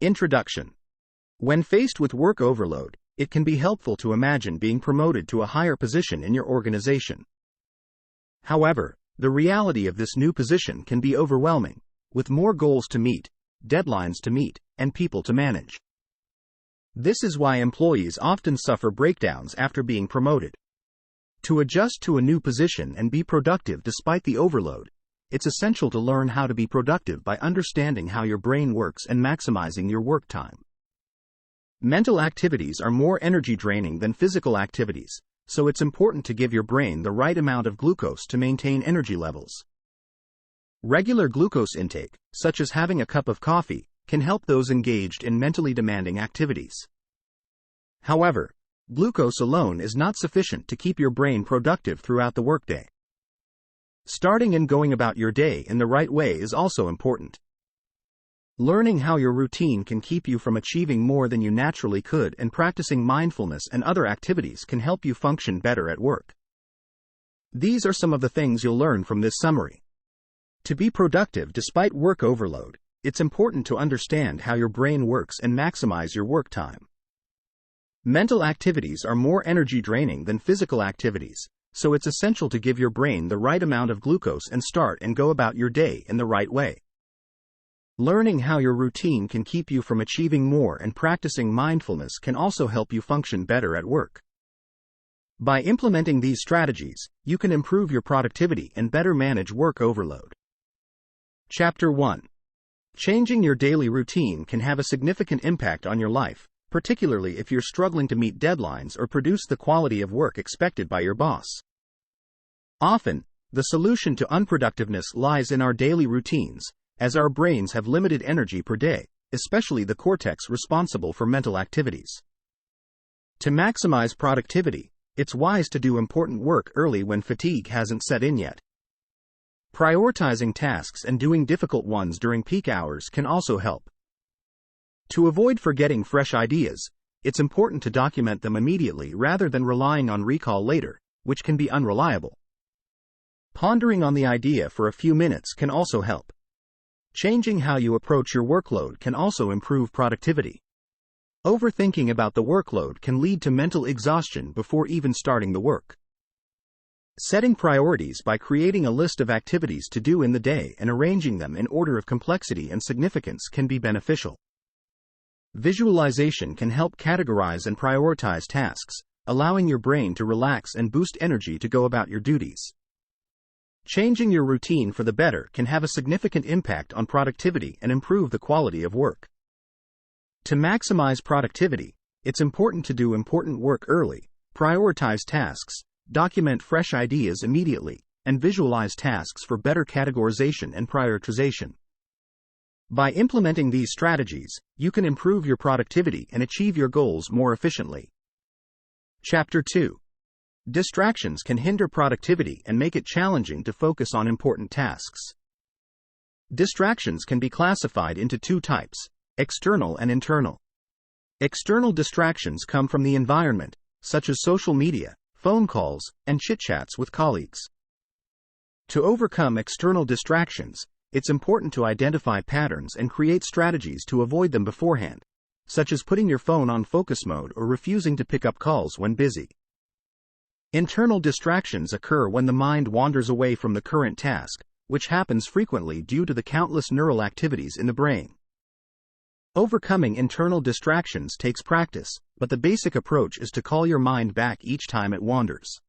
Introduction. When faced with work overload, it can be helpful to imagine being promoted to a higher position in your organization. However, the reality of this new position can be overwhelming, with more goals to meet, deadlines to meet, and people to manage. This is why employees often suffer breakdowns after being promoted. To adjust to a new position and be productive despite the overload, it's essential to learn how to be productive by understanding how your brain works and maximizing your work time. Mental activities are more energy draining than physical activities, so it's important to give your brain the right amount of glucose to maintain energy levels. Regular glucose intake, such as having a cup of coffee, can help those engaged in mentally demanding activities. However, glucose alone is not sufficient to keep your brain productive throughout the workday. Starting and going about your day in the right way is also important. Learning how your routine can keep you from achieving more than you naturally could and practicing mindfulness and other activities can help you function better at work. These are some of the things you'll learn from this summary. To be productive despite work overload, it's important to understand how your brain works and maximize your work time. Mental activities are more energy draining than physical activities, so it's essential to give your brain the right amount of glucose and start and go about your day in the right way. Learning how your routine can keep you from achieving more and practicing mindfulness can also help you function better at work. By implementing these strategies, you can improve your productivity and better manage work overload. Chapter 1. Changing your daily routine can have a significant impact on your life, particularly if you're struggling to meet deadlines or produce the quality of work expected by your boss. Often, the solution to unproductiveness lies in our daily routines, as our brains have limited energy per day, especially the cortex responsible for mental activities. To maximize productivity, it's wise to do important work early when fatigue hasn't set in yet. Prioritizing tasks and doing difficult ones during peak hours can also help. To avoid forgetting fresh ideas, it's important to document them immediately rather than relying on recall later, which can be unreliable. Pondering on the idea for a few minutes can also help. Changing how you approach your workload can also improve productivity. Overthinking about the workload can lead to mental exhaustion before even starting the work. Setting priorities by creating a list of activities to do in the day and arranging them in order of complexity and significance can be beneficial. Visualization can help categorize and prioritize tasks, allowing your brain to relax and boost energy to go about your duties. Changing your routine for the better can have a significant impact on productivity and improve the quality of work. To maximize productivity, it's important to do important work early, prioritize tasks, document fresh ideas immediately, and visualize tasks for better categorization and prioritization. By implementing these strategies, you can improve your productivity and achieve your goals more efficiently. Chapter 2. Distractions can hinder productivity and make it challenging to focus on important tasks. Distractions can be classified into two types: external and internal. External distractions come from the environment, such as social media, phone calls, and chit-chats with colleagues. To overcome external distractions, it's important to identify patterns and create strategies to avoid them beforehand, such as putting your phone on focus mode or refusing to pick up calls when busy. Internal distractions occur when the mind wanders away from the current task, which happens frequently due to the countless neural activities in the brain. Overcoming internal distractions takes practice, but the basic approach is to call your mind back each time it wanders.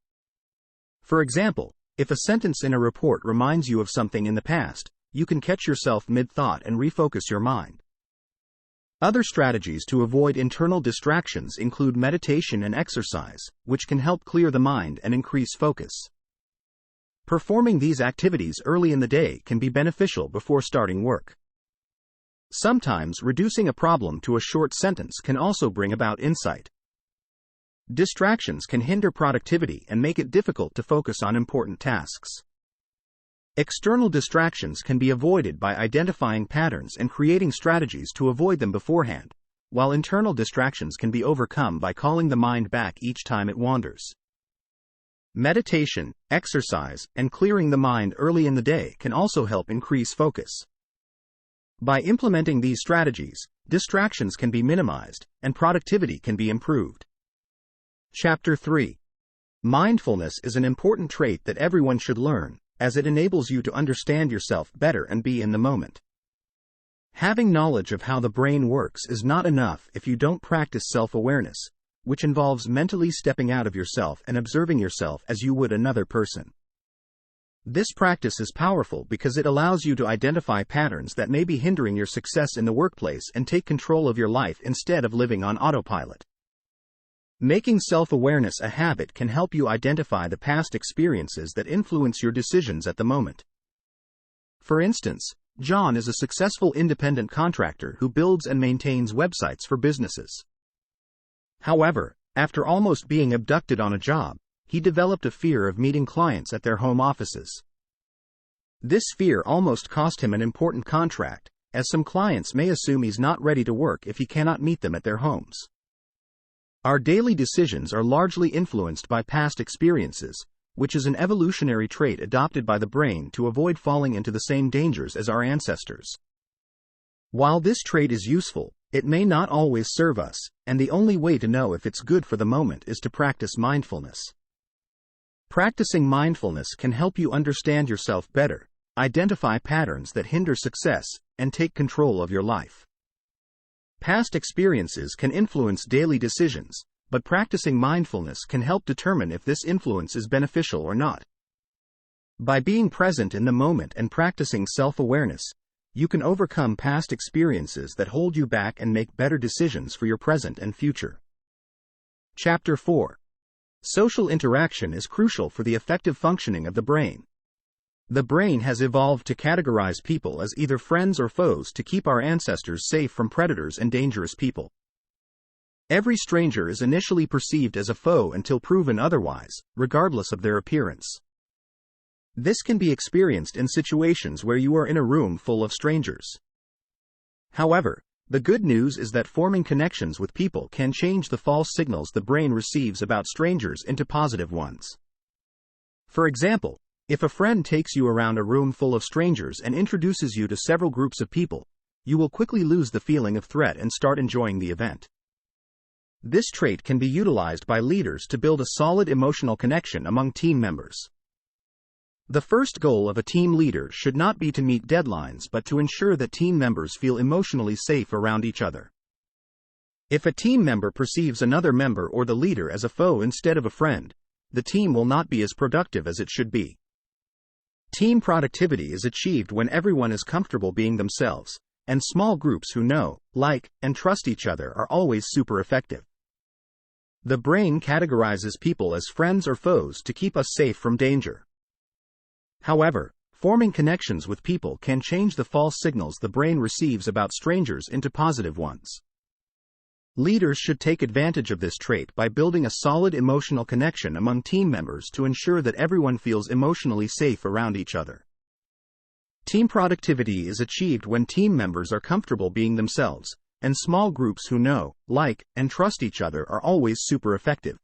For example, if a sentence in a report reminds you of something in the past, you can catch yourself mid-thought and refocus your mind. Other strategies to avoid internal distractions include meditation and exercise, which can help clear the mind and increase focus. Performing these activities early in the day can be beneficial before starting work. Sometimes reducing a problem to a short sentence can also bring about insight. Distractions can hinder productivity and make it difficult to focus on important tasks. External distractions can be avoided by identifying patterns and creating strategies to avoid them beforehand, while internal distractions can be overcome by calling the mind back each time it wanders. Meditation, exercise, and clearing the mind early in the day can also help increase focus. By implementing these strategies, distractions can be minimized, and productivity can be improved. Chapter 3. Mindfulness is an important trait that everyone should learn, as it enables you to understand yourself better and be in the moment. Having knowledge of how the brain works is not enough if you don't practice self-awareness, which involves mentally stepping out of yourself and observing yourself as you would another person. This practice is powerful because it allows you to identify patterns that may be hindering your success in the workplace and take control of your life instead of living on autopilot. Making self-awareness a habit can help you identify the past experiences that influence your decisions at the moment. For instance, John is a successful independent contractor who builds and maintains websites for businesses. However, after almost being abducted on a job, he developed a fear of meeting clients at their home offices. This fear almost cost him an important contract, as some clients may assume he's not ready to work if he cannot meet them at their homes. Our daily decisions are largely influenced by past experiences, which is an evolutionary trait adopted by the brain to avoid falling into the same dangers as our ancestors. While this trait is useful, it may not always serve us, and the only way to know if it's good for the moment is to practice mindfulness. Practicing mindfulness can help you understand yourself better, identify patterns that hinder success, and take control of your life. Past experiences can influence daily decisions, but practicing mindfulness can help determine if this influence is beneficial or not. By being present in the moment and practicing self-awareness, you can overcome past experiences that hold you back and make better decisions for your present and future. Chapter 4. Social interaction is crucial for the effective functioning of the brain. The brain has evolved to categorize people as either friends or foes to keep our ancestors safe from predators and dangerous people. Every stranger is initially perceived as a foe until proven otherwise, regardless of their appearance. This can be experienced in situations where you are in a room full of strangers. However, the good news is that forming connections with people can change the false signals the brain receives about strangers into positive ones. For example, if a friend takes you around a room full of strangers and introduces you to several groups of people, you will quickly lose the feeling of threat and start enjoying the event. This trait can be utilized by leaders to build a solid emotional connection among team members. The first goal of a team leader should not be to meet deadlines but to ensure that team members feel emotionally safe around each other. If a team member perceives another member or the leader as a foe instead of a friend, the team will not be as productive as it should be. Team productivity is achieved when everyone is comfortable being themselves, and small groups who know, like, and trust each other are always super effective. The brain categorizes people as friends or foes to keep us safe from danger. However, forming connections with people can change the false signals the brain receives about strangers into positive ones. Leaders should take advantage of this trait by building a solid emotional connection among team members to ensure that everyone feels emotionally safe around each other. Team productivity is achieved when team members are comfortable being themselves, and small groups who know, like, and trust each other are always super effective.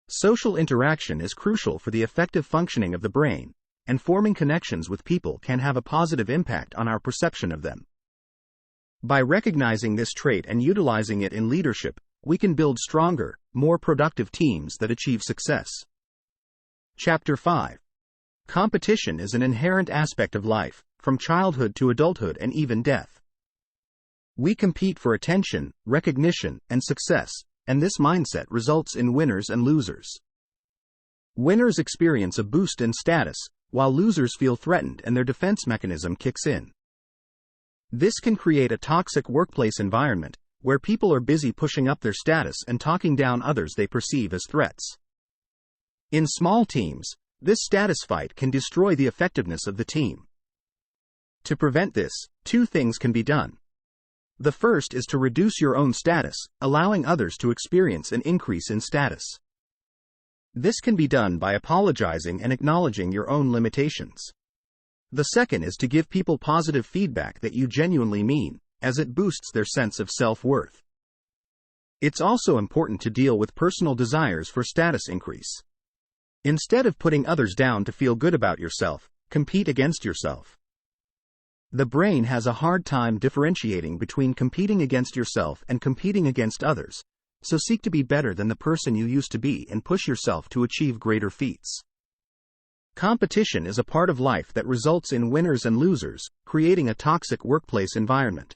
Social interaction is crucial for the effective functioning of the brain, and forming connections with people can have a positive impact on our perception of them. By recognizing this trait and utilizing it in leadership, we can build stronger, more productive teams that achieve success. Chapter 5. Competition is an inherent aspect of life, from childhood to adulthood and even death. We compete for attention, recognition, and success, and this mindset results in winners and losers. Winners experience a boost in status, while losers feel threatened and their defense mechanism kicks in. This can create a toxic workplace environment, where people are busy pushing up their status and talking down others they perceive as threats. In small teams, this status fight can destroy the effectiveness of the team. To prevent this, two things can be done. The first is to reduce your own status, allowing others to experience an increase in status. This can be done by apologizing and acknowledging your own limitations. The second is to give people positive feedback that you genuinely mean, as it boosts their sense of self-worth. It's also important to deal with personal desires for status increase. Instead of putting others down to feel good about yourself, compete against yourself. The brain has a hard time differentiating between competing against yourself and competing against others, so seek to be better than the person you used to be and push yourself to achieve greater feats. Competition is a part of life that results in winners and losers, creating a toxic workplace environment.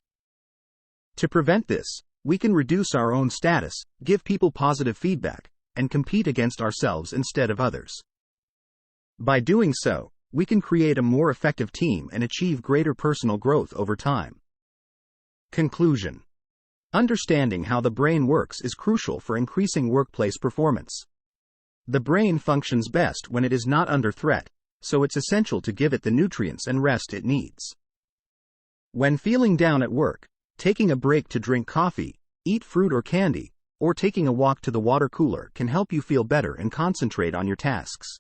To prevent this, we can reduce our own status, give people positive feedback, and compete against ourselves instead of others. By doing so, we can create a more effective team and achieve greater personal growth over time. Conclusion. Understanding how the brain works is crucial for increasing workplace performance. The brain functions best when it is not under threat, so it's essential to give it the nutrients and rest it needs. When feeling down at work, taking a break to drink coffee, eat fruit or candy, or taking a walk to the water cooler can help you feel better and concentrate on your tasks.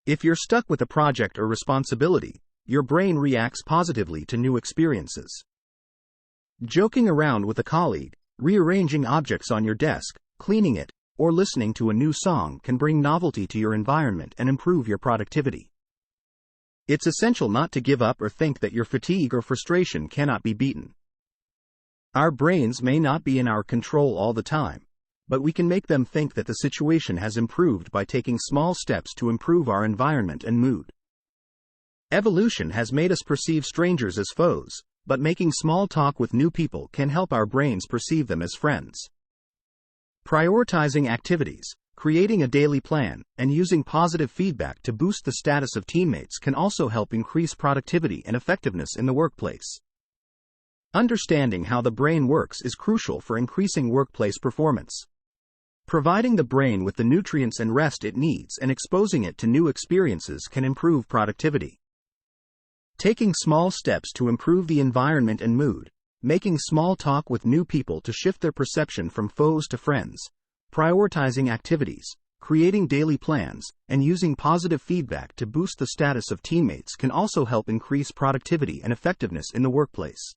If you're stuck with a project or responsibility, your brain reacts positively to new experiences. Joking around with a colleague, rearranging objects on your desk, cleaning it, or listening to a new song can bring novelty to your environment and improve your productivity. It's essential not to give up or think that your fatigue or frustration cannot be beaten. Our brains may not be in our control all the time, but we can make them think that the situation has improved by taking small steps to improve our environment and mood. Evolution has made us perceive strangers as foes, but making small talk with new people can help our brains perceive them as friends. Prioritizing activities, creating a daily plan, and using positive feedback to boost the status of teammates can also help increase productivity and effectiveness in the workplace. Understanding how the brain works is crucial for increasing workplace performance. Providing the brain with the nutrients and rest it needs and exposing it to new experiences can improve productivity. Taking small steps to improve the environment and mood, making small talk with new people to shift their perception from foes to friends, prioritizing activities, creating daily plans, and using positive feedback to boost the status of teammates can also help increase productivity and effectiveness in the workplace.